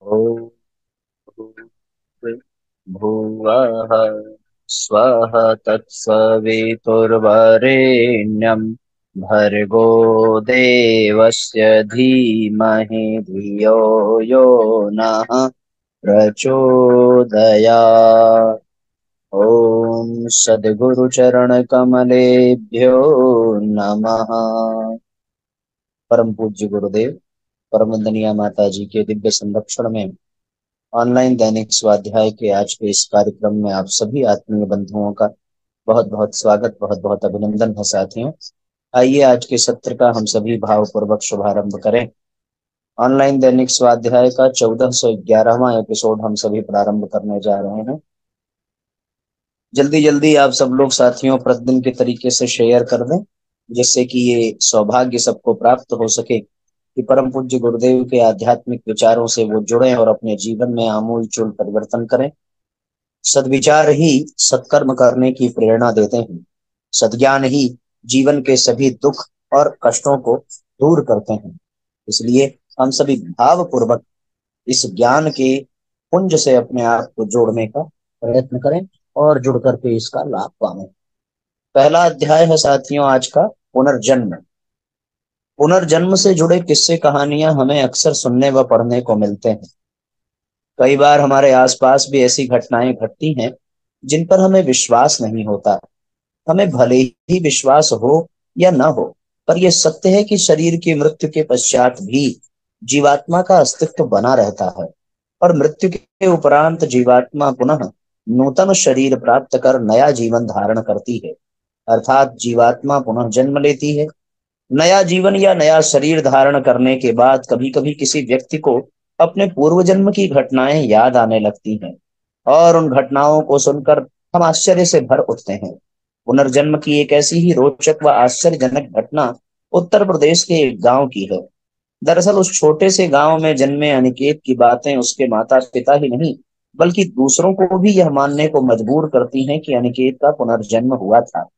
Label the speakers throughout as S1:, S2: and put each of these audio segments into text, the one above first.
S1: ॐ भुवः स्वः तत्सवितुर्वरेण्यं भर्गो देवस्य धीमहि धियो यो नः प्रचोदयात्। ॐ सद्गुरुचरणकमलेभ्यो नमः। परम पूज्य गुरुदेव परम वंदनीय माता जी के दिव्य संरक्षण में ऑनलाइन दैनिक स्वाध्याय के आज के इस कार्यक्रम में आप सभी आत्मीय बंधुओं का बहुत बहुत स्वागत, बहुत बहुत अभिनंदन है साथियों। आइए आज के सत्र का हम सभी भावपूर्वक शुभारंभ करें। ऑनलाइन दैनिक स्वाध्याय का 1411वां एपिसोड हम सभी प्रारंभ करने जा रहे हैं। जल्दी जल्दी आप सब लोग साथियों प्रतिदिन के तरीके से शेयर कर दें, जिससे कि ये सौभाग्य सबको प्राप्त हो सके कि परम पूज्य गुरुदेव के आध्यात्मिक विचारों से वो जुड़ें और अपने जीवन में आमूल चूल परिवर्तन करें। सद्विचार ही सत्कर्म करने की प्रेरणा देते हैं। सद्ज्ञान ही जीवन के सभी दुख और कष्टों को दूर करते हैं। इसलिए हम सभी भावपूर्वक इस ज्ञान के पुंज से अपने आप को जोड़ने का प्रयत्न करें और जुड़ करके इसका लाभ पाएं। पहला अध्याय है साथियों आज का पुनर्जन्म। पुनर्जन्म से जुड़े किस्से कहानियां हमें अक्सर सुनने व पढ़ने को मिलते हैं। कई बार हमारे आसपास भी ऐसी घटनाएं घटती हैं जिन पर हमें विश्वास नहीं होता। हमें भले ही विश्वास हो या न हो, पर यह सत्य है कि शरीर की मृत्यु के पश्चात भी जीवात्मा का अस्तित्व बना रहता है और मृत्यु के उपरांत जीवात्मा पुनः नूतन शरीर प्राप्त कर नया जीवन धारण करती है। अर्थात जीवात्मा पुनः जन्म लेती है। नया जीवन या नया शरीर धारण करने के बाद कभी कभी किसी व्यक्ति को अपने पूर्व जन्म की घटनाएं याद आने लगती हैं और उन घटनाओं को सुनकर हम आश्चर्य से भर उठते हैं। पुनर्जन्म की एक ऐसी ही रोचक व आश्चर्यजनक घटना उत्तर प्रदेश के एक गांव की है। दरअसल उस छोटे से गांव में जन्मे अनिकेत की बातें उसके माता पिता ही नहीं, बल्कि दूसरों को भी यह मानने को मजबूर करती हैं कि अनिकेत का पुनर्जन्म हुआ था।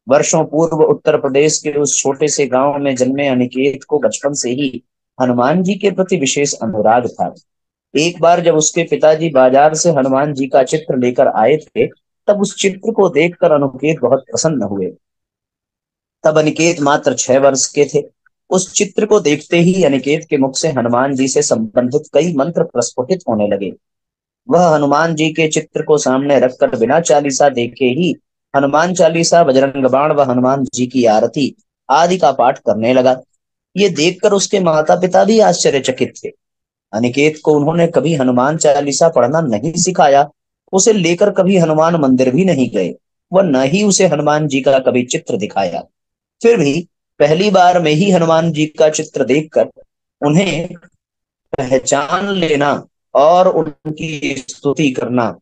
S1: वर्षों पूर्व उत्तर प्रदेश के उस छोटे से गांव में जन्मे अनिकेत को बचपन से ही हनुमान जी के प्रति विशेष अनुराग था। एक बार जब उसके पिताजी बाजार से हनुमान जी का चित्र लेकर आए थे, तब उस चित्र को देखकर अनिकेत बहुत प्रसन्न हुए। तब अनिकेत मात्र 6 वर्ष के थे। उस चित्र को देखते ही अनिकेत के मुख से हनुमान जी से संबंधित कई मंत्र प्रस्फुटित होने लगे। वह हनुमान जी के चित्र को सामने रखकर बिना चालीसा देखे ही हनुमान चालीसा, बजरंग बाण व हनुमान जी की आरती आदि का पाठ करने लगा। ये देखकर उसके माता पिता भी आश्चर्यचकित थे। अनिकेत को उन्होंने कभी हनुमान चालीसा पढ़ना नहीं सिखाया, उसे लेकर कभी हनुमान मंदिर भी नहीं गए, वह न ही उसे हनुमान जी का कभी चित्र दिखाया। फिर भी पहली बार में ही हनुमान जी का चित्र देखकर उन्हें पहचान लेना और उनकी स्तुति करना,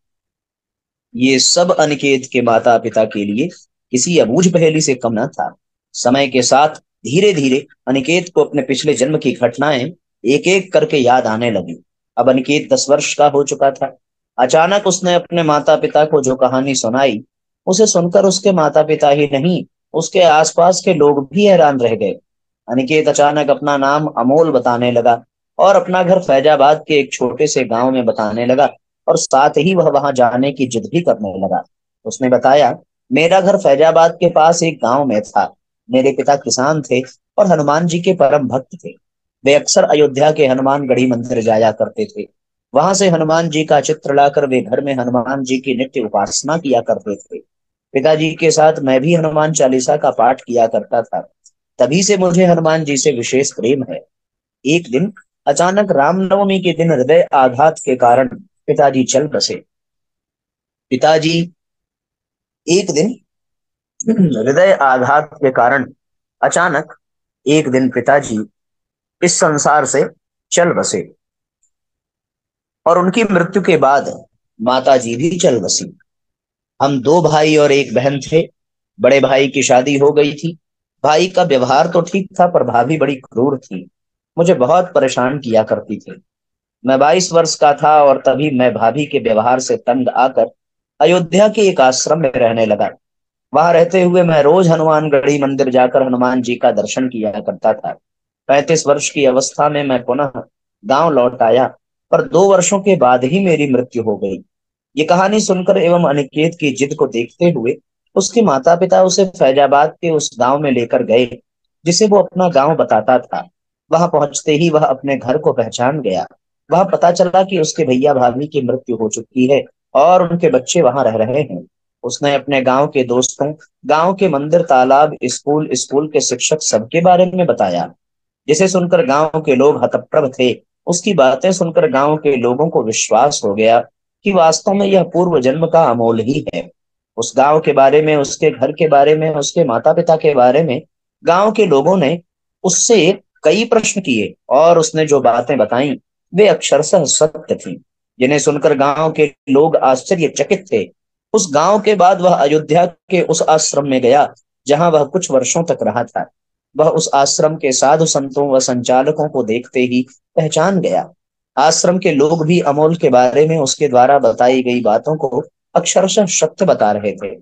S1: ये सब अनिकेत के माता पिता के लिए किसी अबूझ पहेली से कम न था। समय के साथ धीरे धीरे अनिकेत को अपने पिछले जन्म की घटनाएं एक एक करके याद आने लगी। अब अनिकेत 10 वर्ष का हो चुका था। अचानक उसने अपने माता पिता को जो कहानी सुनाई, उसे सुनकर उसके माता पिता ही नहीं, उसके आसपास के लोग भी हैरान रह गए। अनिकेत अचानक अपना नाम अमोल बताने लगा और अपना घर फैजाबाद के एक छोटे से गांव में बताने लगा और साथ ही वह वहां जाने की जिद भी करने लगा। उसने बताया, मेरा घर फैजाबाद के पास एक गांव में था। मेरे पिता किसान थे और हनुमान जी के परम भक्त थे। वे अक्सर अयोध्या के हनुमानगढ़ी मंदिर जाया करते थे। वहां से हनुमान जी का चित्र लाकर वे घर में हनुमान जी की नित्य उपासना किया करते थे। पिताजी के साथ मैं भी हनुमान चालीसा का पाठ किया करता था। तभी से मुझे हनुमान जी से विशेष प्रेम है। एक दिन अचानक रामनवमी के दिन हृदय आघात के कारण पिताजी चल बसे। पिताजी एक दिन हृदय आघात के कारण अचानक एक दिन पिताजी इस संसार से चल बसे और उनकी मृत्यु के बाद माताजी भी चल बसी। हम दो भाई और एक बहन थे। बड़े भाई की शादी हो गई थी। भाई का व्यवहार तो ठीक था, पर भाभी बड़ी क्रूर थी। मुझे बहुत परेशान किया करती थी। मैं 22 वर्ष का था और तभी मैं भाभी के व्यवहार से तंग आकर अयोध्या के एक आश्रम में रहने लगा। वहां रहते हुए मैं रोज हनुमानगढ़ी मंदिर जाकर हनुमान जी का दर्शन किया करता था। 35 वर्ष की अवस्था में मैं पुनः गांव लौट आया। पर 2 वर्षों के बाद ही मेरी मृत्यु हो गई। ये कहानी सुनकर एवं अनिकेत की जिद को देखते हुए उसके माता पिता उसे फैजाबाद के उस गांव में लेकर गए जिसे वो अपना गांव बताता था। वहां पहुंचते ही वह अपने घर को पहचान गया। वह पता चला कि उसके भैया भाभी की मृत्यु हो चुकी है और उनके बच्चे वहां रह रहे हैं। उसने अपने गांव के दोस्तों, गांव के मंदिर, तालाब, स्कूल, स्कूल के शिक्षक सबके बारे में बताया, जिसे सुनकर गांव के लोग हतप्रभ थे। उसकी बातें सुनकर गांव के लोगों को विश्वास हो गया कि वास्तव में यह पूर्व जन्म का अमोल ही है। उस गांव के बारे में, उसके घर के बारे में, उसके माता पिता के बारे में गांव के लोगों ने उससे कई प्रश्न किए और उसने जो बातें बताई वे अक्षरशः सत्य थी, जिन्हें सुनकर गांव के लोग आश्चर्यचकित थे। उस गांव के बाद वह अयोध्या के उस आश्रम में गया जहां वह कुछ वर्षों तक रहा था। वह उस आश्रम के साधु संतों व संचालकों को देखते ही पहचान गया। आश्रम के लोग भी अमोल के बारे में उसके द्वारा बताई गई बातों को अक्षरशः सत्य बता रहे थे।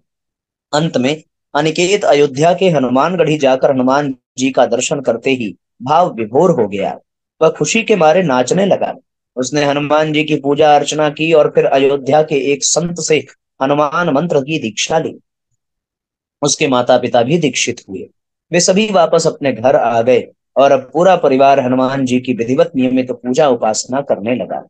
S1: अंत में अनिकेत अयोध्या के हनुमानगढ़ी जाकर हनुमान जी का दर्शन करते ही भाव विभोर हो गया। वह खुशी के मारे नाचने लगा। उसने हनुमान जी की पूजा अर्चना की और फिर अयोध्या के एक संत से हनुमान मंत्र की दीक्षा ली। उसके माता पिता भी दीक्षित हुए। वे सभी वापस अपने घर आ गए और अब पूरा परिवार हनुमान जी की विधिवत नियमित पूजा उपासना करने लगा।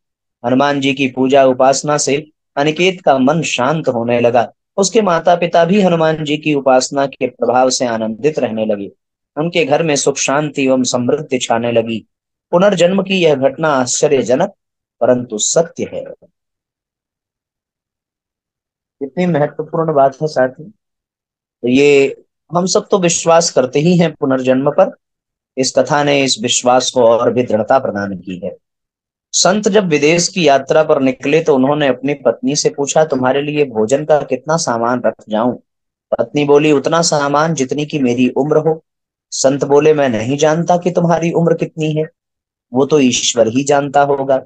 S1: हनुमान जी की पूजा उपासना से अनिकेत का मन शांत होने लगा। उसके माता पिता भी हनुमान जी की उपासना के प्रभाव से आनंदित रहने लगे। उनके घर में सुख शांति एवं समृद्धि छाने लगी। पुनर्जन्म की यह घटना आश्चर्यजनक परंतु सत्य है। कितनी महत्वपूर्ण बात है साथी। तो ये हम सब तो विश्वास करते ही हैं पुनर्जन्म पर। इस कथा ने इस विश्वास को और भी दृढ़ता प्रदान की है। संत जब विदेश की यात्रा पर निकले तो उन्होंने अपनी पत्नी से पूछा, तुम्हारे लिए भोजन का कितना सामान रख जाऊं? पत्नी बोली, उतना सामान जितनी की मेरी उम्र हो। संत बोले, मैं नहीं जानता कि तुम्हारी उम्र कितनी है, वो तो ईश्वर ही जानता होगा।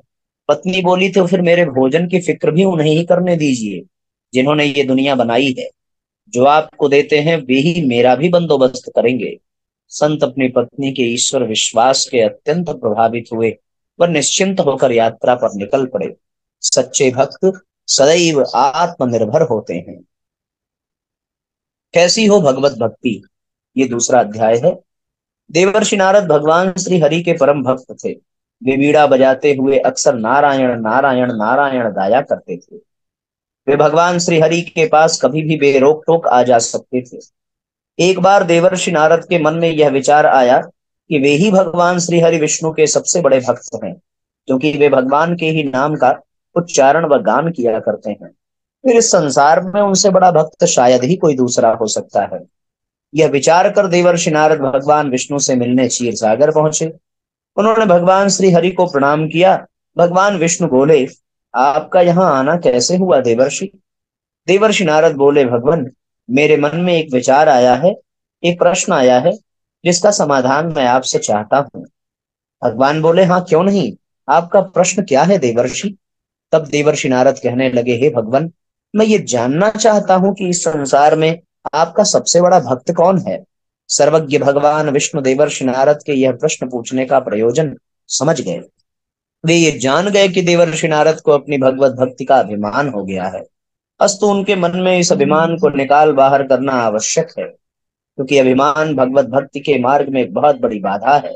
S1: पत्नी बोली, तो फिर मेरे भोजन की फिक्र भी उन्हें ही करने दीजिए जिन्होंने ये दुनिया बनाई है। जो आपको देते हैं वे ही मेरा भी बंदोबस्त करेंगे। संत अपनी पत्नी के ईश्वर विश्वास के अत्यंत प्रभावित हुए। वह निश्चिंत होकर यात्रा पर निकल पड़े। सच्चे भक्त सदैव आत्मनिर्भर होते हैं। कैसी हो भगवत भक्ति, ये दूसरा अध्याय है। देवर्षि नारद भगवान श्री हरि के परम भक्त थे। वे बीड़ा बजाते हुए अक्सर नारायण नारायण नारायण गाया करते थे। वे भगवान श्री हरि के पास कभी भी बेरोक टोक आ जा सकते थे। एक बार देवर्षि नारद के मन में यह विचार आया कि वे ही भगवान श्री हरि विष्णु के सबसे बड़े भक्त हैं, क्योंकि वे भगवान के ही नाम का उच्चारण व गान किया करते हैं। फिर इस संसार में उनसे बड़ा भक्त शायद ही कोई दूसरा हो सकता है। यह विचार कर देवर्षि नारद भगवान विष्णु से मिलने क्षीर सागर पहुंचे। उन्होंने भगवान श्री हरि को प्रणाम किया। भगवान विष्णु बोले, आपका यहाँ आना कैसे हुआ देवर्षि? देवर्षि नारद बोले, भगवान, मेरे मन में एक विचार आया है, एक प्रश्न आया है जिसका समाधान मैं आपसे चाहता हूँ। भगवान बोले, हाँ क्यों नहीं, आपका प्रश्न क्या है देवर्षि? तब देवर्षि नारद कहने लगे, हे भगवान, मैं ये जानना चाहता हूँ कि इस संसार में आपका सबसे बड़ा भक्त कौन है? सर्वज्ञ भगवान विष्णु देवर्षि नारद के यह प्रश्न पूछने का प्रयोजन समझ गए। वे ये जान गए कि देवर्षि नारद को अपनी भगवत भक्ति का अभिमान हो गया है। अस्तु उनके मन में इस अभिमान को निकाल बाहर करना आवश्यक है, क्योंकि अभिमान भगवत भक्ति के मार्ग में एक बहुत बड़ी बाधा है।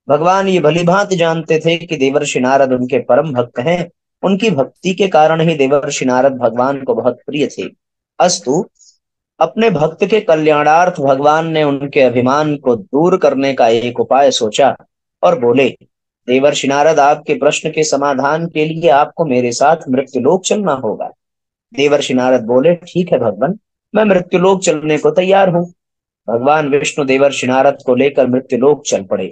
S1: भगवान ये भली भांति जानते थे कि देवर्षि नारद उनके परम भक्त हैं। उनकी भक्ति के कारण ही देवर्षि नारद भगवान को बहुत प्रिय थे। अस्तु अपने भक्त के कल्याणार्थ भगवान ने उनके अभिमान को दूर करने का एक उपाय सोचा और बोले, देवर्षि नारद, आपके प्रश्न के समाधान के लिए आपको मेरे साथ मृत्युलोक चलना होगा। देवर्षि नारद बोले, ठीक है भगवान, मैं मृत्युलोक चलने को तैयार हूँ। भगवान विष्णु देवर्षि नारद को लेकर मृत्युलोक चल पड़े।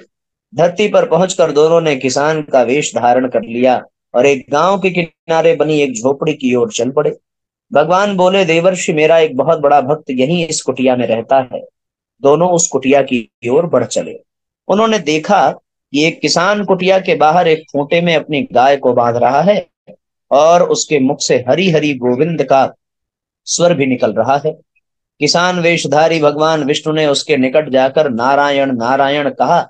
S1: धरती पर पहुंचकर दोनों ने किसान का वेश धारण कर लिया और एक गांव के किनारे बनी एक झोपड़ी की ओर चल पड़े। भगवान बोले, देवर्षि, मेरा एक बहुत बड़ा भक्त यहीं इस कुटिया में रहता है। दोनों उस कुटिया की ओर बढ़ चले। उन्होंने देखा कि एक किसान कुटिया के बाहर एक खूंटे में अपनी गाय को बांध रहा है और उसके मुख से हरि हरि गोविंद का स्वर भी निकल रहा है। किसान वेशधारी भगवान विष्णु ने उसके निकट जाकर नारायण नारायण कहा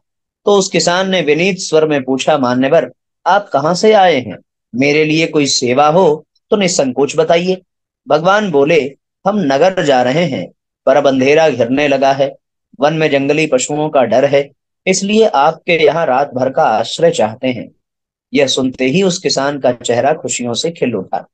S1: तो उस किसान ने विनीत स्वर में पूछा, मान्यवर, आप कहाँ से आए हैं? मेरे लिए कोई सेवा हो तो निसंकोच बताइए। भगवान बोले, हम नगर जा रहे हैं, पर अब अंधेरा घिरने लगा है। वन में जंगली पशुओं का डर है, इसलिए आपके यहाँ रात भर का आश्रय चाहते हैं। यह सुनते ही उस किसान का चेहरा खुशियों से खिल उठा,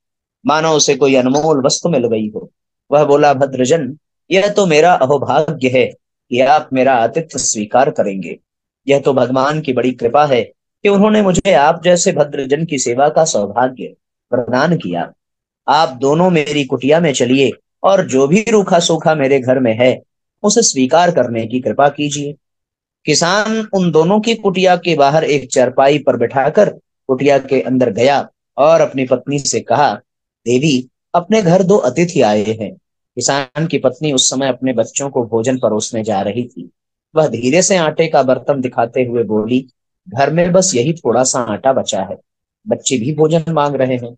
S1: मानो उसे कोई अनमोल वस्तु मिल गई हो। वह बोला, भद्रजन, यह तो मेरा अहोभाग्य है कि आप मेरा आतिथ्य स्वीकार करेंगे। यह तो भगवान की बड़ी कृपा है कि उन्होंने मुझे आप जैसे भद्रजन की सेवा का सौभाग्य प्रदान किया। आप दोनों मेरी कुटिया में चलिए और जो भी रूखा सूखा मेरे घर में है उसे स्वीकार करने की कृपा कीजिए। किसान उन दोनों की कुटिया के बाहर एक चारपाई पर बिठाकर कुटिया के अंदर गया और अपनी पत्नी से कहा, देवी, अपने घर दो अतिथि आए हैं। किसान की पत्नी उस समय अपने बच्चों को भोजन परोसने जा रही थी। वह धीरे से आटे का बर्तन दिखाते हुए बोली, घर में बस यही थोड़ा सा आटा बचा है, बच्चे भी भोजन मांग रहे हैं।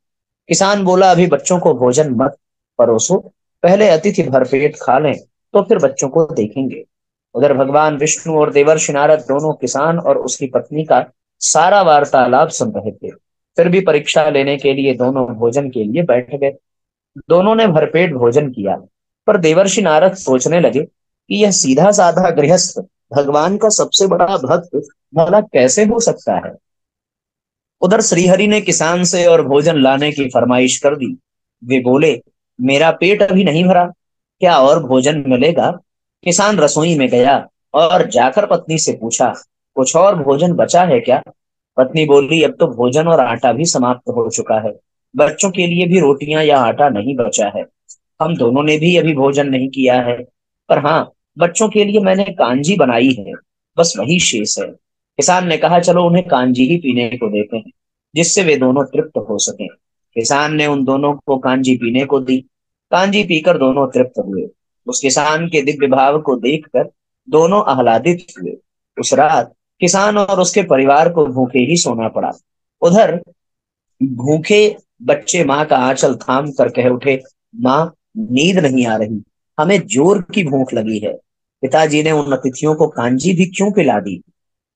S1: किसान बोला, अभी बच्चों को भोजन मत परोसो, पहले अतिथि भरपेट खा लें, तो फिर बच्चों को देखेंगे। उधर भगवान विष्णु और देवर्षि नारद दोनों किसान और उसकी पत्नी का सारा वार्तालाप सुन रहे थे। फिर भी परीक्षा लेने के लिए दोनों भोजन के लिए बैठ गए। दोनों ने भरपेट भोजन किया, पर देवर्षि नारद सोचने लगे कि यह सीधा साधा गृहस्थ भगवान का सबसे बड़ा भक्त भला कैसे हो सकता है। उधर श्रीहरि ने किसान से और भोजन लाने की फरमाइश कर दी। वे बोले, मेरा पेट अभी नहीं भरा, क्या और भोजन मिलेगा? किसान रसोई में गया और जाकर पत्नी से पूछा, कुछ और भोजन बचा है क्या? पत्नी बोली, अब तो भोजन और आटा भी समाप्त हो चुका है, बच्चों के लिए भी रोटियां या आटा नहीं बचा है। हम दोनों ने भी अभी भोजन नहीं किया है, पर हाँ, बच्चों के लिए मैंने कांजी बनाई है, बस वही शेष है। किसान ने कहा, चलो उन्हें कांजी ही पीने को देते हैं, जिससे वे दोनों तृप्त हो सकें। किसान ने उन दोनों को कांजी पीने को दी। कांजी पीकर दोनों तृप्त हुए। उस किसान के दिव्य भाव को देखकर दोनों आह्लादित हुए। उस रात किसान और उसके परिवार को भूखे ही सोना पड़ा। उधर भूखे बच्चे माँ का आंचल थाम कर कह उठे, माँ, नींद नहीं आ रही, हमें जोर की भूख लगी है। पिताजी ने उन अतिथियों को कांजी भी क्यों पिला दी?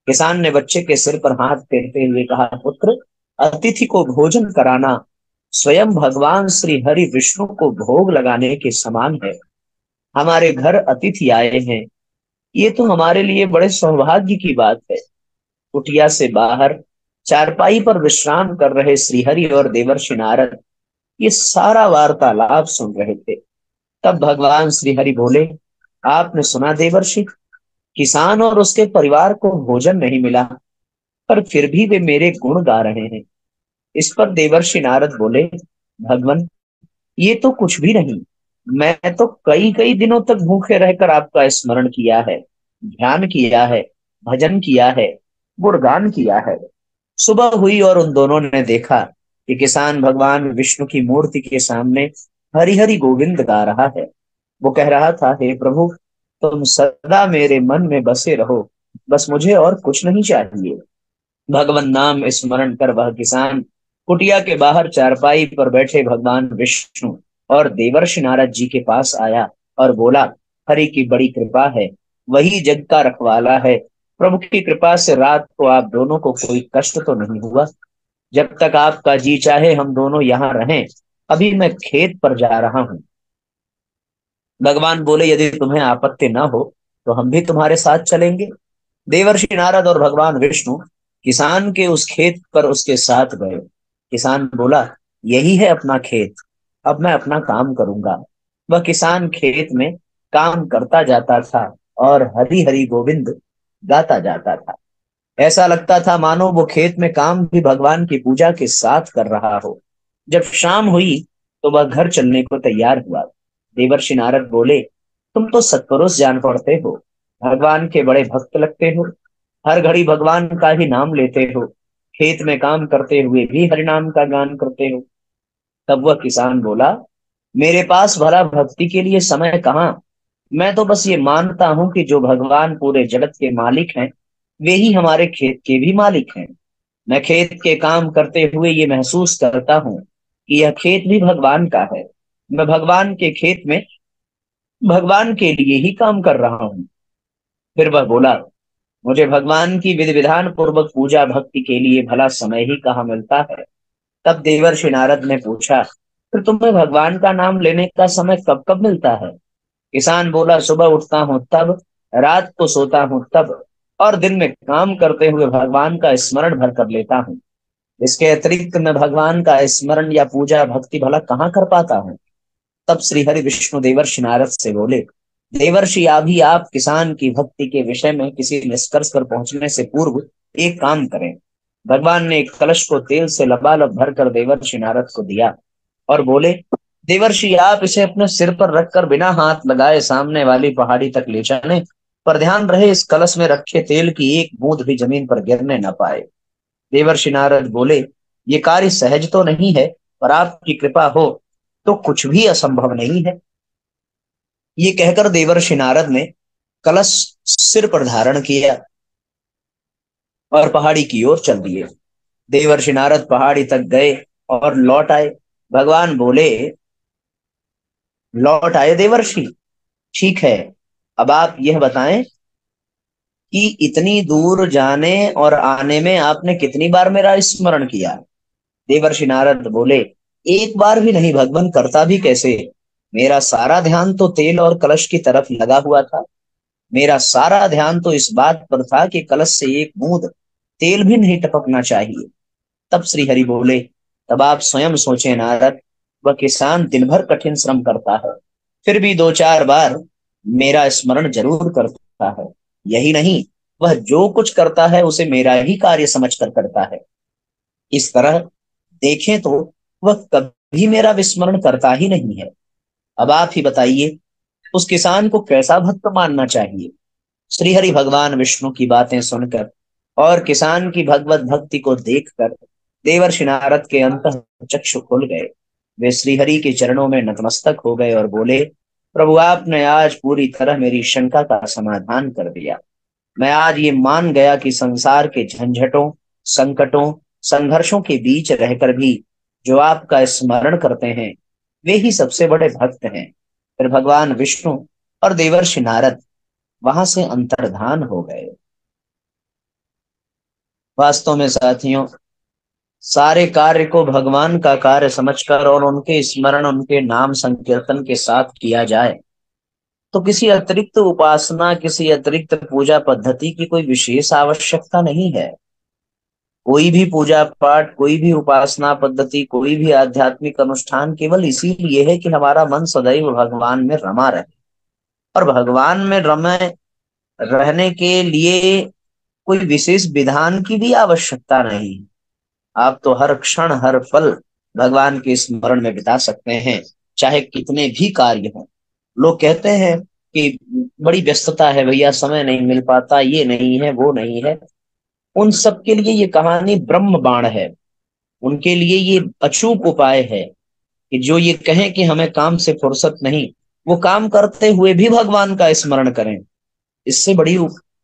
S1: किसान ने बच्चे के सिर पर हाथ फेरते हुए कहा, पुत्र, अतिथि को भोजन कराना स्वयं भगवान श्री हरि विष्णु को भोग लगाने के समान है। हमारे घर अतिथि आए हैं, ये तो हमारे लिए बड़े सौभाग्य की बात है। कुटिया से बाहर चारपाई पर विश्राम कर रहे श्रीहरि और देवर्षि नारद ये सारा वार्तालाप सुन रहे थे। तब भगवान श्रीहरि बोले, आपने सुना देवर्षि, किसान और उसके परिवार को भोजन नहीं मिला, पर फिर भी वे मेरे गुण गा रहे हैं। इस पर देवर्षि नारद बोले, भगवान, ये तो कुछ भी नहीं। मैं तो कई कई दिनों तक भूखे रहकर आपका स्मरण किया है, ध्यान किया है, भजन किया है, गुणगान किया है। सुबह हुई और उन दोनों ने देखा कि किसान भगवान विष्णु की मूर्ति के सामने हरि हरि गोविंद गा रहा है। वो कह रहा था, हे प्रभु, तुम सदा मेरे मन में बसे रहो, बस मुझे और कुछ नहीं चाहिए। भगवान नाम स्मरण कर वह किसान कुटिया के बाहर चारपाई पर बैठे भगवान विष्णु और देवर्षि नारद जी के पास आया और बोला, हरि की बड़ी कृपा है, वही जग का रखवाला है। प्रभु की कृपा से रात को आप दोनों को कोई कष्ट तो नहीं हुआ। जब तक आपका जी चाहे हम दोनों यहाँ रहें, अभी मैं खेत पर जा रहा हूँ। भगवान बोले, यदि तुम्हें आपत्ति न हो तो हम भी तुम्हारे साथ चलेंगे। देवर्षि नारद और भगवान विष्णु किसान के उस खेत पर उसके साथ गए। किसान बोला, यही है अपना खेत, अब मैं अपना काम करूंगा। वह किसान खेत में काम करता जाता था और हरि हरि गोविंद गाता जाता था। ऐसा लगता था मानो वो खेत में काम भी भगवान की पूजा के साथ कर रहा हो। जब शाम हुई तो वह घर चलने को तैयार हुआ। देवर्षि नारद बोले, तुम तो सत्पुरुष जान पड़ते हो, भगवान के बड़े भक्त लगते हो, हर घड़ी भगवान का ही नाम लेते हो, खेत में काम करते हुए भी हरि नाम का गान करते हो। तब वह किसान बोला, मेरे पास भला भक्ति के लिए समय कहाँ। मैं तो बस ये मानता हूं कि जो भगवान पूरे जगत के मालिक हैं, वे ही हमारे खेत के भी मालिक हैं। मैं खेत के काम करते हुए ये महसूस करता हूँ कि यह खेत भी भगवान का है। मैं भगवान के खेत में भगवान के लिए ही काम कर रहा हूँ। फिर वह बोला, मुझे भगवान की विधि विधान पूर्वक पूजा भक्ति के लिए भला समय ही कहाँ मिलता है। तब देवर्षि नारद ने पूछा, फिर तुम्हें भगवान का नाम लेने का समय कब कब मिलता है? किसान बोला, सुबह उठता हूँ तब, रात को सोता हूँ तब, और दिन में काम करते हुए भगवान का स्मरण भर कर लेता हूँ। इसके अतिरिक्त मैं भगवान का स्मरण या पूजा भक्ति भला कहाँ कर पाता हूँ। तब श्री हरि विष्णु देवर्षि नारद से बोले, देवर्षि अभी आप किसान की भक्ति के विषय में किसी निष्कर्ष पर पहुंचने से पूर्व एक काम करें। भगवान ने एक कलश को तेल से लबालब भर कर देवर्षि नारद को दिया और बोले, देवर्षि आप इसे अपने सिर पर रखकर बिना हाथ लगाए सामने वाली पहाड़ी तक ले चलें, पर ध्यान रहे इस कलश में रखे तेल की एक बूंद भी जमीन पर गिरने न पाए। देवर्षि नारद बोले, ये कार्य सहज तो नहीं है, पर आपकी कृपा हो तो कुछ भी असंभव नहीं है। ये कहकर देवर्षि नारद ने कलश सिर पर धारण किया और पहाड़ी की ओर चल दिए। देवर्षि नारद पहाड़ी तक गए और लौट आए। भगवान बोले, लौट आए देवर्षि, ठीक है। अब आप यह बताएं कि इतनी दूर जाने और आने में आपने कितनी बार मेरा स्मरण किया? देवर्षि नारद बोले, एक बार भी नहीं भगवान, करता भी कैसे। मेरा सारा ध्यान तो तेल और कलश की तरफ लगा हुआ था। मेरा सारा ध्यान तो इस बात पर था कि कलश से एक बूंद तेल भी नहीं टपकना चाहिए। तब श्री हरि बोले, तब आप स्वयं सोचें नारद, वह किसान दिन भर कठिन श्रम करता है, फिर भी दो चार बार मेरा स्मरण जरूर करता है। यही नहीं, वह जो कुछ करता है उसे मेरा ही कार्य समझकर करता है। इस तरह देखें तो वह कभी मेरा विस्मरण करता ही नहीं है। अब आप ही बताइए, उस किसान को कैसा भक्त मानना चाहिए? श्रीहरि भगवान विष्णु की बातें सुनकर और किसान की भगवत भक्ति को देखकर देवर्षि नारद के अंतः चक्षु खुल गए। वे श्रीहरि के चरणों में नतमस्तक हो गए और बोले, प्रभु आपने आज पूरी तरह मेरी शंका का समाधान कर दिया। मैं आज ये मान गया कि संसार के झंझटों, संकटों, संघर्षों के बीच रहकर भी जो आपका स्मरण करते हैं वे ही सबसे बड़े भक्त हैं। फिर भगवान विष्णु और देवर्षि नारद वहां से अंतर्धान हो गए। वास्तव में साथियों, सारे कार्य को भगवान का कार्य समझकर और उनके स्मरण, उनके नाम संकीर्तन के साथ किया जाए तो किसी अतिरिक्त उपासना, किसी अतिरिक्त पूजा पद्धति की कोई विशेष आवश्यकता नहीं है। कोई भी पूजा पाठ, कोई भी उपासना पद्धति, कोई भी आध्यात्मिक अनुष्ठान केवल इसीलिए है कि हमारा मन सदैव भगवान में रमा रहे। और भगवान में रमे रहने के लिए कोई विशेष विधान की भी आवश्यकता नहीं। आप तो हर क्षण हर पल भगवान के स्मरण में बिता सकते हैं, चाहे कितने भी कार्य हों। लोग कहते हैं कि बड़ी व्यस्तता है भैया, समय नहीं मिल पाता, ये नहीं है वो नहीं है। उन सब के लिए ये कहानी ब्रह्म बाण है। उनके लिए ये अचूक उपाय है कि जो ये कहें कि हमें काम से फुर्सत नहीं, वो काम करते हुए भी भगवान का स्मरण करें। इससे बड़ी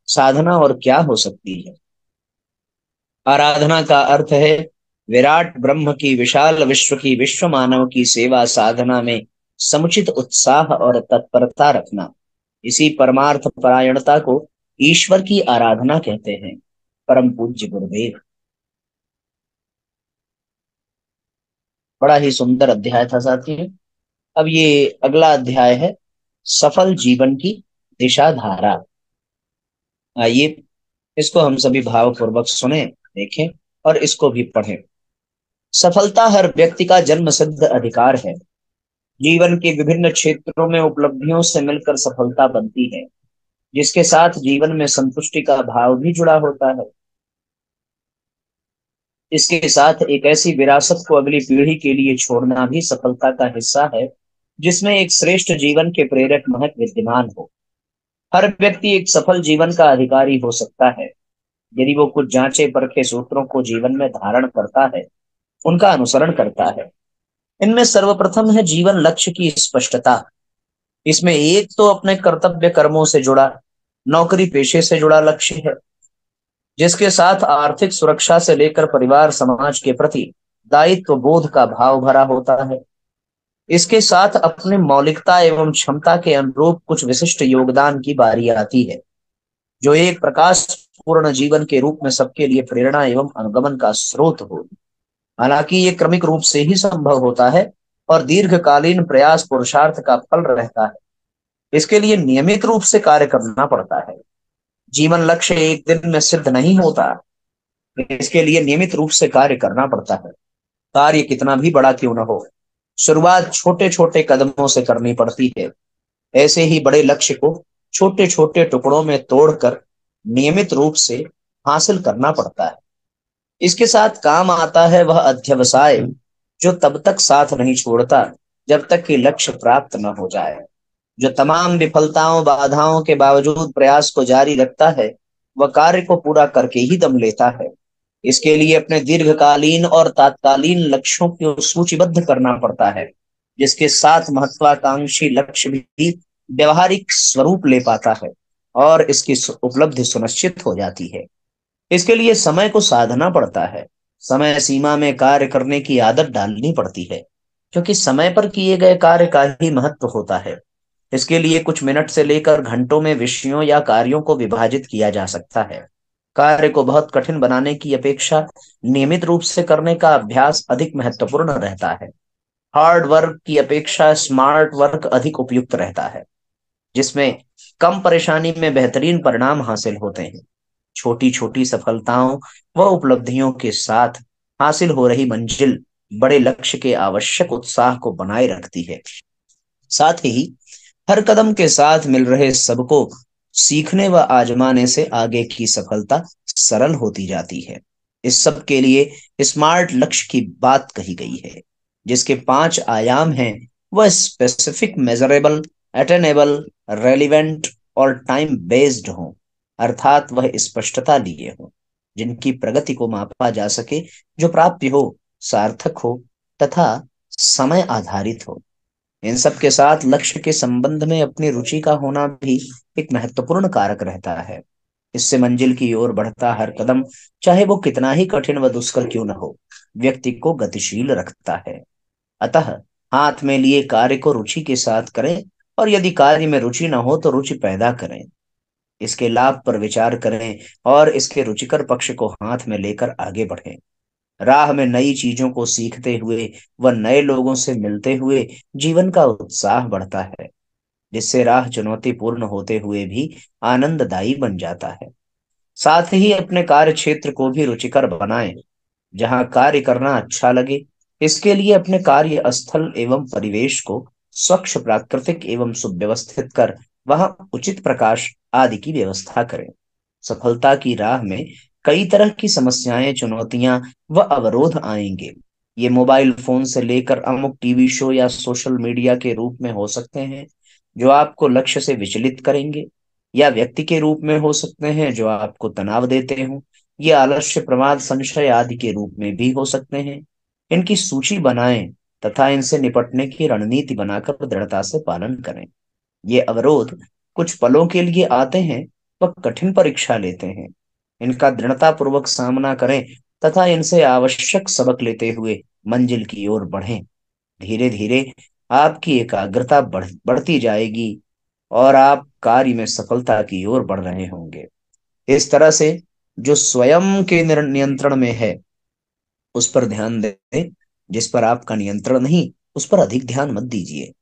S1: साधना और क्या हो सकती है। आराधना का अर्थ है विराट ब्रह्म की, विशाल विश्व की, विश्व मानव की सेवा साधना में समुचित उत्साह और तत्परता रखना। इसी परमार्थ परायणता को ईश्वर की आराधना कहते हैं। परम पूज्य गुरुदेव। बड़ा ही सुंदर अध्याय था साथियों। अब ये अगला अध्याय है, सफल जीवन की दिशा धारा। आइए इसको हम सभी भावपूर्वक सुने, देखें और इसको भी पढ़ें। सफलता हर व्यक्ति का जन्म सिद्ध अधिकार है। जीवन के विभिन्न क्षेत्रों में उपलब्धियों से मिलकर सफलता बनती है, जिसके साथ जीवन में संतुष्टि का भाव भी जुड़ा होता है। इसके साथ एक ऐसी विरासत को अगली पीढ़ी के लिए छोड़ना भी सफलता का हिस्सा है, जिसमें एक श्रेष्ठ जीवन के प्रेरक महक विद्यमान हो। हर व्यक्ति एक सफल जीवन का अधिकारी हो सकता है यदि वो कुछ जांचे परखे सूत्रों को जीवन में धारण करता है, उनका अनुसरण करता है। इनमें सर्वप्रथम है जीवन लक्ष्य की स्पष्टता। इसमें एक तो अपने कर्तव्य कर्मों से जुड़ा, नौकरी पेशे से जुड़ा लक्ष्य है, जिसके साथ आर्थिक सुरक्षा से लेकर परिवार समाज के प्रति दायित्व बोध का भाव भरा होता है। इसके साथ अपनी मौलिकता एवं क्षमता के अनुरूप कुछ विशिष्ट योगदान की बारी आती है, जो एक प्रकाश पूर्ण जीवन के रूप में सबके लिए प्रेरणा एवं अनुगमन का स्रोत हो। हालांकि ये क्रमिक रूप से ही संभव होता है और दीर्घकालीन प्रयास पुरुषार्थ का फल रहता है। इसके लिए नियमित रूप से कार्य करना पड़ता है। जीवन लक्ष्य एक दिन में सिद्ध नहीं होता। इसके लिए नियमित रूप से कार्य करना पड़ता है। कार्य कितना भी बड़ा क्यों न हो, शुरुआत छोटे छोटे कदमों से करनी पड़ती है। ऐसे ही बड़े लक्ष्य को छोटे छोटे टुकड़ों में तोड़कर नियमित रूप से हासिल करना पड़ता है। इसके साथ काम आता है वह अध्यवसाय, जो तब तक साथ नहीं छोड़ता जब तक कि लक्ष्य प्राप्त न हो जाए। जो तमाम विफलताओं बाधाओं के बावजूद प्रयास को जारी रखता है, वह कार्य को पूरा करके ही दम लेता है। इसके लिए अपने दीर्घकालीन और तात्कालीन लक्ष्यों को सूचीबद्ध करना पड़ता है, जिसके साथ महत्वाकांक्षी लक्ष्य भी व्यवहारिक स्वरूप ले पाता है और इसकी उपलब्धि सुनिश्चित हो जाती है। इसके लिए समय को साधना पड़ता है। समय सीमा में कार्य करने की आदत डालनी पड़ती है, क्योंकि समय पर किए गए कार्य का ही महत्व होता है। इसके लिए कुछ मिनट से लेकर घंटों में विषयों या कार्यों को विभाजित किया जा सकता है। कार्य को बहुत कठिन बनाने की अपेक्षा नियमित रूप से करने का अभ्यास अधिक महत्वपूर्ण रहता है। हार्ड वर्क की अपेक्षा स्मार्ट वर्क अधिक उपयुक्त रहता है, जिसमें कम परेशानी में बेहतरीन परिणाम हासिल होते हैं। छोटी छोटी सफलताओं व उपलब्धियों के साथ हासिल हो रही मंजिल बड़े लक्ष्य के आवश्यक उत्साह को बनाए रखती है। साथ ही हर कदम के साथ मिल रहे सबको सीखने व आजमाने से आगे की सफलता सरल होती जाती है। इस सब के लिए स्मार्ट लक्ष्य की बात कही गई है, जिसके 5 आयाम हैं। वह स्पेसिफिक, मेजरेबल, अटेनेबल, रेलिवेंट और टाइम बेस्ड हो, अर्थात वह स्पष्टता लिए हो, जिनकी प्रगति को मापा जा सके, जो प्राप्य हो, सार्थक हो तथा समय आधारित हो। इन सब के साथ लक्ष्य के संबंध में अपनी रुचि का होना भी एक महत्वपूर्ण कारक रहता है। इससे मंजिल की ओर बढ़ता हर कदम, चाहे वो कितना ही कठिन व दुष्कर क्यों न हो, व्यक्ति को गतिशील रखता है। अतः हाथ में लिए कार्य को रुचि के साथ करें, और यदि कार्य में रुचि न हो तो रुचि पैदा करें। इसके लाभ पर विचार करें और इसके रुचिकर पक्ष को हाथ में लेकर आगे बढ़ें। राह में नई चीजों को सीखते हुए व नए लोगों से मिलते हुए जीवन का उत्साह बढ़ता है, जिससे राह चुनौतीपूर्ण होते हुए भी आनंददायी बन जाता है। साथ ही अपने कार्य क्षेत्र को भी रुचिकर बनाएं, जहां कार्य करना अच्छा लगे। इसके लिए अपने कार्य स्थल एवं परिवेश को स्वच्छ, प्राकृतिक एवं सुव्यवस्थित कर वहां उचित प्रकाश आदि की व्यवस्था करें। सफलता की राह में कई तरह की समस्याएं, चुनौतियां व अवरोध आएंगे। ये मोबाइल फोन से लेकर अमुक टीवी शो या सोशल मीडिया के रूप में हो सकते हैं, जो आपको लक्ष्य से विचलित करेंगे, या व्यक्ति के रूप में हो सकते हैं जो आपको तनाव देते हों, ये आलस्य, प्रमाद, संशय आदि के रूप में भी हो सकते हैं। इनकी सूची बनाएं तथा इनसे निपटने की रणनीति बनाकर दृढ़ता से पालन करें। ये अवरोध कुछ पलों के लिए आते हैं, वह कठिन परीक्षा लेते हैं। इनका दृढ़ता पूर्वक सामना करें तथा इनसे आवश्यक सबक लेते हुए मंजिल की ओर बढ़ें। धीरे धीरे आपकी एकाग्रता बढ़ती जाएगी और आप कार्य में सफलता की ओर बढ़ रहे होंगे। इस तरह से जो स्वयं के नियंत्रण में है, उस पर ध्यान दें। जिस पर आपका नियंत्रण नहीं, उस पर अधिक ध्यान मत दीजिए।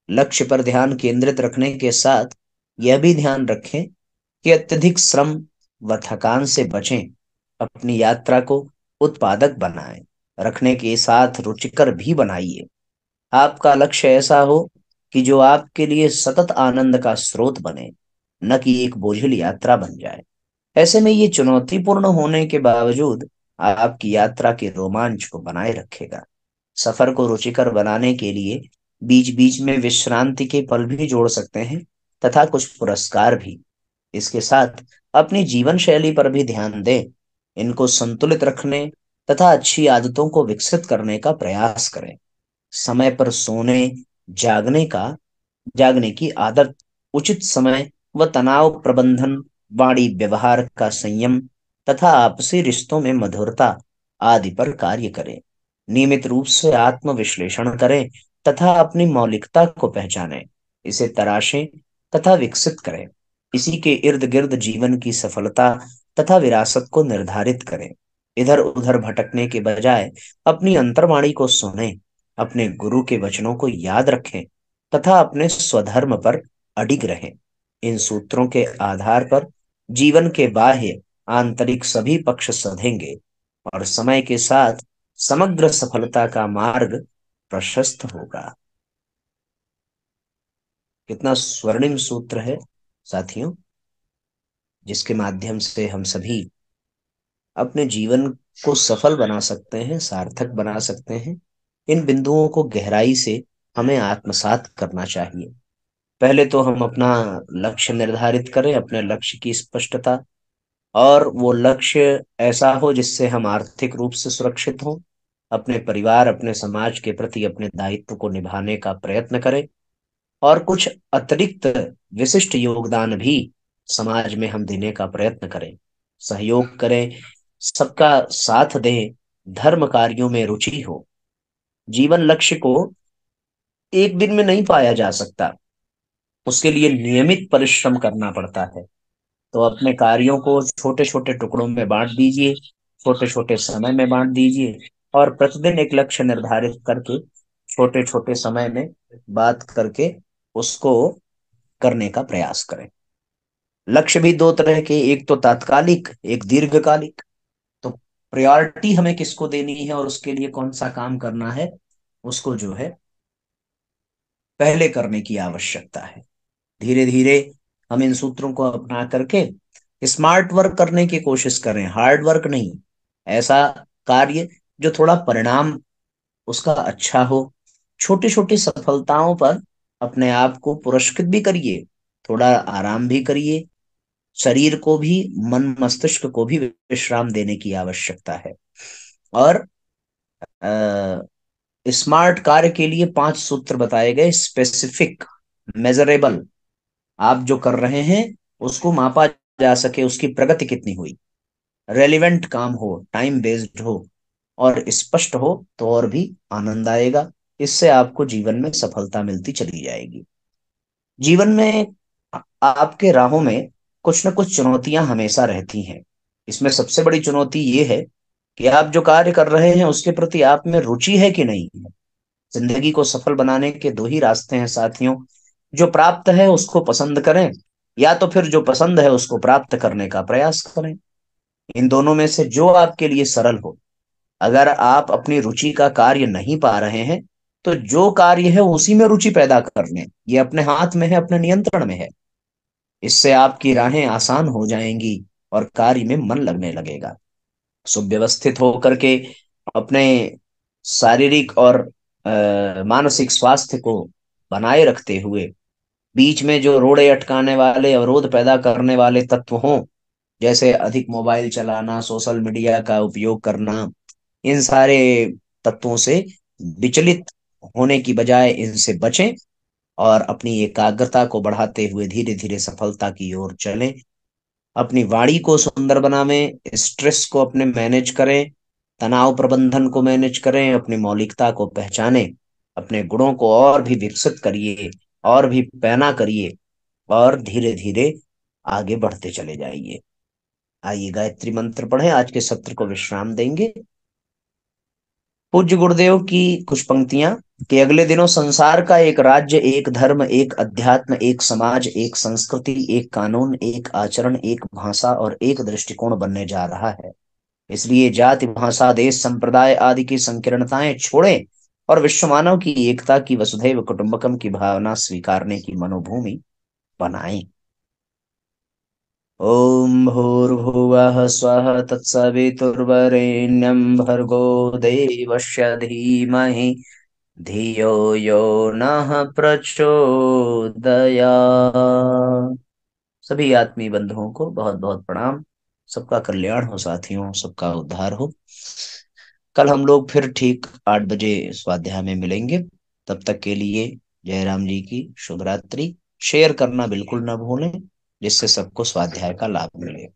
S1: लक्ष्य पर ध्यान केंद्रित रखने के साथ यह भी ध्यान रखें कि अत्यधिक श्रम व थकान से बचें। अपनी यात्रा को उत्पादक बनाएं, रखने के साथ रुचिकर भी बनाइए। आपका लक्ष्य ऐसा हो कि जो आपके लिए सतत आनंद का स्रोत बने, न कि एक बोझिल यात्रा बन जाए। ऐसे में ये चुनौतीपूर्ण होने के बावजूद आपकी यात्रा के रोमांच को बनाए रखेगा। सफर को रुचिकर बनाने के लिए बीच बीच में विश्रांति के पल भी जोड़ सकते हैं तथा कुछ पुरस्कार भी। इसके साथ अपनी जीवन शैली पर भी ध्यान दें। इनको संतुलित रखने तथा अच्छी आदतों को विकसित करने का प्रयास करें। समय पर सोने, जागने का जागने की आदत, उचित समय व तनाव प्रबंधन, वाणी व्यवहार का संयम तथा आपसी रिश्तों में मधुरता आदि पर कार्य करें। नियमित रूप से आत्म विश्लेषण करें तथा अपनी मौलिकता को पहचानें, इसे तराशें तथा विकसित करें। इसी के इर्द गिर्द जीवन की सफलता
S2: तथा विरासत को निर्धारित करें। इधर उधर भटकने के बजाय अपनी अंतर्वाणी को सुने, अपने गुरु के वचनों को याद रखें तथा अपने स्वधर्म पर अडिग रहें। इन सूत्रों के आधार पर जीवन के बाह्य आंतरिक सभी पक्ष सधेंगे और समय के साथ समग्र सफलता का मार्ग प्रशस्त होगा। कितना स्वर्णिम सूत्र है साथियों, जिसके माध्यम से हम सभी अपने जीवन को सफल बना सकते हैं, सार्थक बना सकते हैं। इन बिंदुओं को गहराई से हमें आत्मसात करना चाहिए। पहले तो हम अपना लक्ष्य निर्धारित करें, अपने लक्ष्य की स्पष्टता, और वो लक्ष्य ऐसा हो जिससे हम आर्थिक रूप से सुरक्षित हों, अपने परिवार अपने समाज के प्रति अपने दायित्व को निभाने का प्रयत्न करें, और कुछ अतिरिक्त विशिष्ट योगदान भी समाज में हम देने का प्रयत्न करें, सहयोग करें, सबका साथ दें, धर्म कार्यों में रुचि हो। जीवन लक्ष्य को एक दिन में नहीं पाया जा सकता, उसके लिए नियमित परिश्रम करना पड़ता है। तो अपने कार्यों को छोटे छोटे टुकड़ों में बांट दीजिए, छोटे छोटे समय में बांट दीजिए, और प्रतिदिन एक लक्ष्य निर्धारित करके छोटे छोटे समय में बात करके उसको करने का प्रयास करें। लक्ष्य भी दो तरह के, एक तो तात्कालिक, एक दीर्घकालिक। तो प्रायोरिटी हमें किसको देनी है और उसके लिए कौन सा काम करना है, उसको जो है पहले करने की आवश्यकता है। धीरे धीरे हम इन सूत्रों को अपना करके स्मार्ट वर्क करने की कोशिश करें, हार्ड वर्क नहीं। ऐसा कार्य जो थोड़ा परिणाम उसका अच्छा हो। छोटी छोटी सफलताओं पर अपने आप को पुरस्कृत भी करिए, थोड़ा आराम भी करिए। शरीर को भी, मन मस्तिष्क को भी विश्राम देने की आवश्यकता है। और स्मार्ट कार्य के लिए 5 सूत्र बताए गए, स्पेसिफिक, मेजरेबल। आप जो कर रहे हैं उसको मापा जा सके, उसकी प्रगति कितनी हुई, रेलिवेंट काम हो, टाइम बेस्ड हो और स्पष्ट हो, तो और भी आनंद आएगा। इससे आपको जीवन में सफलता मिलती चली जाएगी। जीवन में आपके राहों में कुछ न कुछ चुनौतियां हमेशा रहती हैं। इसमें सबसे बड़ी चुनौती ये है कि आप जो कार्य कर रहे हैं उसके प्रति आप में रुचि है कि नहीं है। जिंदगी को सफल बनाने के दो ही रास्ते हैं साथियों, जो प्राप्त है उसको पसंद करें, या तो फिर जो पसंद है उसको प्राप्त करने का प्रयास करें। इन दोनों में से जो आपके लिए सरल हो। अगर आप अपनी रुचि का कार्य नहीं पा रहे हैं, तो जो कार्य है उसी में रुचि पैदा कर लें, ये अपने हाथ में है, अपने नियंत्रण में है। इससे आपकी राहें आसान हो जाएंगी और कार्य में मन लगने लगेगा। सुव्यवस्थित होकर के अपने शारीरिक और मानसिक स्वास्थ्य को बनाए रखते हुए, बीच में जो रोड़े अटकाने वाले, अवरोध पैदा करने वाले तत्व हों, जैसे अधिक मोबाइल चलाना, सोशल मीडिया का उपयोग करना, इन सारे तत्वों से विचलित होने की बजाय इनसे बचें और अपनी एकाग्रता को बढ़ाते हुए धीरे धीरे सफलता की ओर चलें। अपनी वाणी को सुंदर बनावें, स्ट्रेस को अपने मैनेज करें, तनाव प्रबंधन को मैनेज करें, अपनी मौलिकता को पहचानें, अपने गुणों को और भी विकसित करिए, और भी पैना करिए, और धीरे धीरे आगे बढ़ते चले जाइए। आइए गायत्री मंत्र पढ़ें, आज के सत्र को विश्राम देंगे। पूज्य गुरुदेव की कुछ पंक्तियां, कि अगले दिनों संसार का एक राज्य, एक धर्म, एक अध्यात्म, एक समाज, एक संस्कृति, एक कानून, एक आचरण, एक भाषा और एक दृष्टिकोण बनने जा रहा है। इसलिए जाति, भाषा, देश, संप्रदाय आदि की संकीर्णताएं छोड़ें और विश्व मानव की एकता की, वसुधैव कुटुंबकम की भावना स्वीकारने की मनोभूमि बनाएं। ओम भूर्भुवः स्वः तत्सवितुर्वरेण्यं भर्गो देवस्य धीमहि धियो यो नः प्रचोदयात्। सभी आत्मीय बंधुओं को बहुत बहुत प्रणाम। सबका कल्याण हो साथियों, सबका उद्धार हो। कल हम लोग फिर ठीक 8 बजे स्वाध्याय में मिलेंगे। तब तक के लिए जय राम जी की शुभ रात्रि। शेयर करना बिल्कुल ना भूलें, जिससे सबको स्वाध्याय का लाभ मिले।